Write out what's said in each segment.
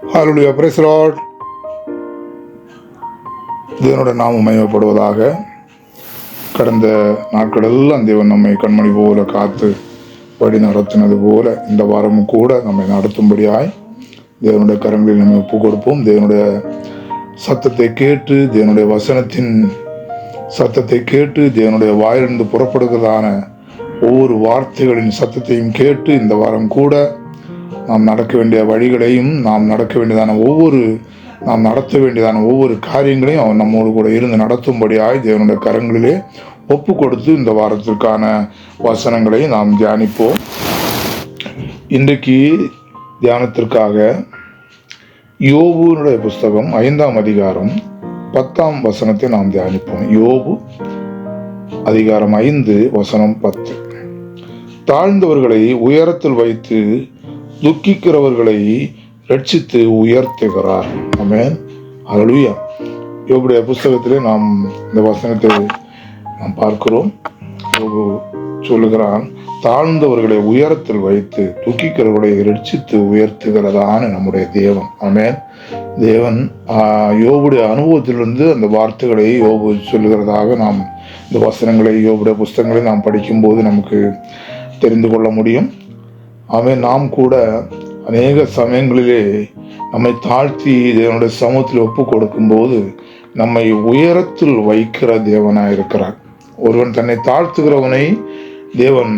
Hallelujah, praise the Lord. தேவனுடைய நாமம் மகிமைப்படுவதாக. கடந்த நாட்களெல்லாம் தேவன் நம்மை கண்மணி போல காத்து வழி நடத்தினது போல இந்த வாரமும் கூட நம்மை நடத்தும்படியாய் தேவனுடைய கரங்களில் நம்ம ஒப்பு கொடுப்போம். தேவனுடைய சத்தத்தை கேட்டு, தேவனுடைய வசனத்தின் சத்தத்தை கேட்டு, தேவனுடைய வாயிலிருந்து புறப்படுகிறதான ஒவ்வொரு வார்த்தைகளின் சத்தத்தையும் கேட்டு இந்த வாரம் கூட நாம் நடக்க வேண்டிய வழிகளையும் நாம் நடத்த வேண்டியதான ஒவ்வொரு காரியங்களையும் அவன் நம்மோடு கூட இருந்து நடத்தும்படியாய் தேவனுடைய கரங்களிலே ஒப்பு கொடுத்து இந்த வாரத்திற்கான வசனங்களை நாம் தியானிப்போம். இன்றைக்கு தியானத்திற்காக யோபுனுடைய புஸ்தகம் 5ஆம் அதிகாரம் 10ஆம் வசனத்தை நாம் தியானிப்போம். யோபு அதிகாரம் 5 வசனம் 10. தாழ்ந்தவர்களை உயரத்தில் வைத்து துக்கிக்கிறவர்களை ரட்சித்து உயர்த்துகிறார். ஆமென், ஹல்லேலூயா. யோபுடைய புஸ்தகத்திலே நாம் இந்த வசனத்தை நாம் பார்க்கிறோம். யோபு சொல்லுகிறான், தாழ்ந்தவர்களை உயரத்தில் வைத்து துக்கிக்கிறவர்களை ரட்சித்து உயர்த்துகிறதான நம்முடைய தேவன். ஆமென். தேவன் யோபுடைய அனுபவத்திலிருந்து அந்த வார்த்தைகளை யோபு சொல்லுகிறதாக நாம் இந்த வசனங்களை யோபுடைய புஸ்தகங்களை நாம் படிக்கும்போது நமக்கு தெரிந்து கொள்ள முடியும். ஆமென். நாம் கூட அநேக சமயங்களிலே நம்மை தாழ்த்தி தேவனுடைய சமூகத்தில் ஒப்பு கொடுக்கும்போது நம்மை உயரத்தில் வைக்கிற தேவனாய் இருக்கிறார். ஒருவன் தன்னை தாழ்த்துகிறவனை தேவன்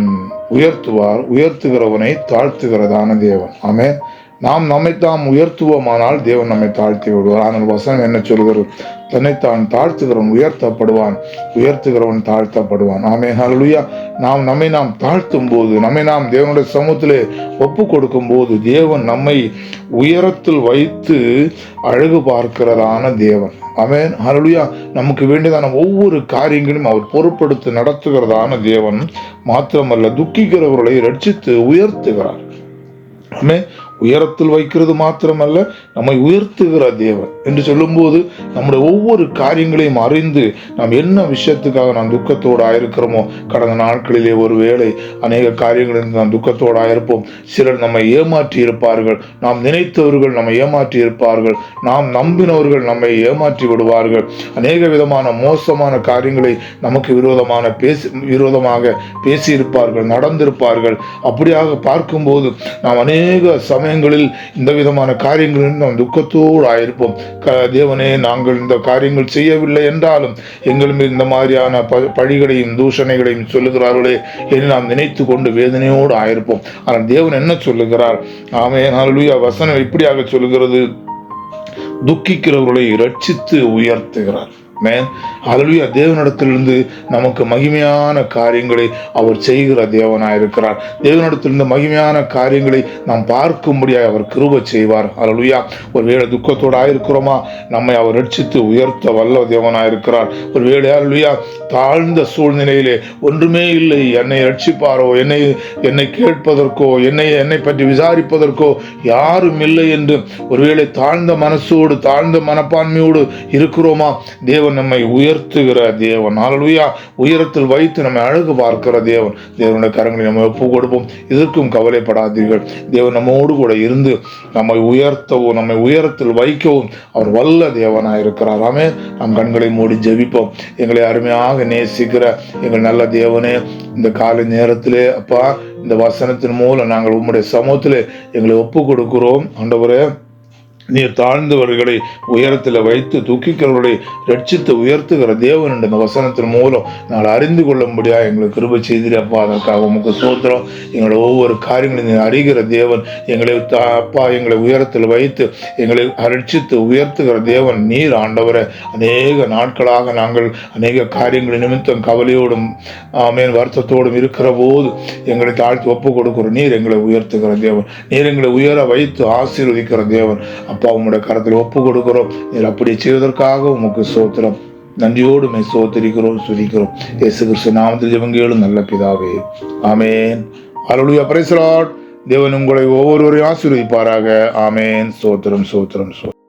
உயர்த்துவார், உயர்த்துகிறவனை தாழ்த்துகிறதான தேவன். ஆமென். நாம் நம்மைத்தான் உயர்த்துவோமானால் தேவன் நம்மை தாழ்த்தி விடுவார். ஆனால் வசனம் என்ன சொல்கிறது? தன்னைத்தான் தாழ்த்துகிறவன் உயர்த்தப்படுவான், உயர்த்துகிறவன் தாழ்த்தப்படுவான். ஆமென், ஹல்லேலூயா. நாம் தாழ்த்தும் போது, நாம் தேவனுடைய சமூகத்திலே ஒப்பு கொடுக்கும் போது தேவன் நம்மை உயரத்தில் வைத்து அழகு பார்க்கிறதான தேவன். ஆமென், ஹல்லேலூயா. நமக்கு வேண்டியதான ஒவ்வொரு காரியங்களையும் அவர் பொறுப்படுத்தி நடத்துகிறதான தேவன். மாத்திரமல்ல, துக்கிக்கிறவர்களை ரட்சித்து உயர்த்துகிறார். ஆமென். உயரத்தில் வைக்கிறது மாத்திரமல்ல, நம்மை உயர்த்துகிற தேவன் என்று சொல்லும்போது நம்முடைய ஒவ்வொரு காரியங்களையும் அறிந்து நாம் என்ன விஷயத்துக்காக நாம் துக்கத்தோடு ஆயிருக்கிறோமோ, கடந்த நாட்களிலே ஒரு வேளை அநேக காரியங்களில் நாம் துக்கத்தோடு ஆயிருப்போம். சிலர் நம்மை ஏமாற்றி இருப்பார்கள், நாம் நினைத்தவர்கள் நம்மை ஏமாற்றி இருப்பார்கள், நாம் நம்பினவர்கள் நம்மை ஏமாற்றி விடுவார்கள். அநேக விதமான மோசமான காரியங்களை நமக்கு விரோதமாக பேசியிருப்பார்கள், நடந்திருப்பார்கள். அப்படியாக பார்க்கும்போது நாம் அநேக சமயங்களில் இந்த விதமான காரியங்களில் நாம் துக்கத்தோடு ஆயிருப்போம். தேவனே, நாங்கள் இந்த காரியங்கள் செய்யவில்லை என்றாலும் எங்கள் மீது இந்த மாதிரியான பழிகளையும் தூஷணைகளையும் சொல்லுகிறார்களே என்று நாம் நினைத்து கொண்டு வேதனையோடு ஆயிருப்போம். ஆனால் தேவன் என்ன சொல்லுகிறார்? ஆமென், ஹல்லேலூயா. வசனம் இப்படியாக சொல்லுகிறது, துக்கிக்கிறவர்களை ரட்சித்து உயர்த்துகிறார். மேன், ஹல்லேலூயா. தேவனிடத்திலிருந்து நமக்கு மகிமையான காரியங்களை அவர் செய்கிற தேவனாயிருக்கிறார். தேவனிடத்திலிருந்து மகிமையான காரியங்களை நாம் பார்க்கும்படியாக அவர் கிருபை செய்வார். ஹல்லேலூயா. ஒருவேளை துக்கத்தோடு ஆயிருக்கிறோமா, நம்மை அவர் ரட்சித்து உயர்த்த வல்ல தேவனாயிருக்கிறார். ஒருவேளை ஹல்லேலூயா தாழ்ந்த சூழ்நிலையிலே ஒன்றுமே இல்லை, என்னை ரட்சிப்பாரோ, என்னை கேட்பதற்கோ, என்னை பற்றி விசாரிப்பதற்கோ யாரும் இல்லை என்று ஒருவேளை தாழ்ந்த மனசோடு, தாழ்ந்த மனப்பான்மையோடு இருக்கிறோமா, தேவன் நம்மை உயர்த்துகிற தேவன். ஹல்லேலூயா. உயரத்தில் வைத்து நம்மை அழகு பார்க்கிற தேவன். தேவனுடைய கரங்களை நம்ம ஒப்பு கொடுப்போம். இதற்கும் கவலைப்படாதீர்கள். தேவன் நம்மோடு கூட இருந்து நம்மை உயர்த்தவும், நம்மை உயரத்தில் வைக்கவும் அவர் வல்ல தேவனாயிருக்கிறார். ஆமென். நம் கண்களை மூடி ஜெபிப்போம். எங்களை அருமையாக நேசிக்கிற எங்கள் நல்ல தேவனே, இந்த காலை நேரத்திலே அப்பா, இந்த வசனத்தின் மூலம் நாங்கள் உம்முடைய சமூகத்திலே எங்களை ஒப்பு கொடுக்கிறோம். ஆண்டவரே, நீர் தாழ்ந்தவர்களை உயரத்தில் வைத்து துக்கிக்கிறவர்களை ரட்சித்து உயர்த்துகிற தேவன் என்ற இந்த வசனத்தின் மூலம் நாங்கள் அறிந்து கொள்ளும்படியாக எங்களுக்கு கிருபை செய்திருப்பா. அதற்காக உமக்கு ஸ்தோத்திரம். எங்களை ஒவ்வொரு காரியங்களையும் அறிகிற தேவன். எங்களை உயரத்தில் வைத்து எங்களை ரட்சித்து உயர்த்துகிற தேவன் நீர். ஆண்டவரை, அநேக நாட்களாக நாங்கள் அநேக காரியங்கள் நிமித்தம் கவலையோடும் ஆமென் வருத்தத்தோடும் இருக்கிற போது எங்களை தாழ்த்தி ஒப்பு கொடுக்கிற நீர் எங்களை உயர்த்துகிற தேவன். நீர் எங்களை உயர வைத்து ஆசீர்வதிக்கிற தேவன். அப்பா, உம்முடைய கரத்தில் ஒப்பு கொடுக்கிறோம். நீர் அப்படி செய்வதற்காக உமக்கு ஸ்தோத்திரம். நன்றியோடு மை ஸ்தோத்திரிக்கிறோம், துதிக்கிறோம். இயேசு கிறிஸ்து நாமத்தில் ஜெபங்கேளும் நல்ல பிதாவே. Amen, hallelujah. Praise the Lord. தேவன் உங்களை ஒவ்வொருவரையும் ஆசீர்வதிப்பாராக. ஆமென். ஸ்தோத்திரம், ஸ்தோத்திரம், ஸ்தோத்திரம்.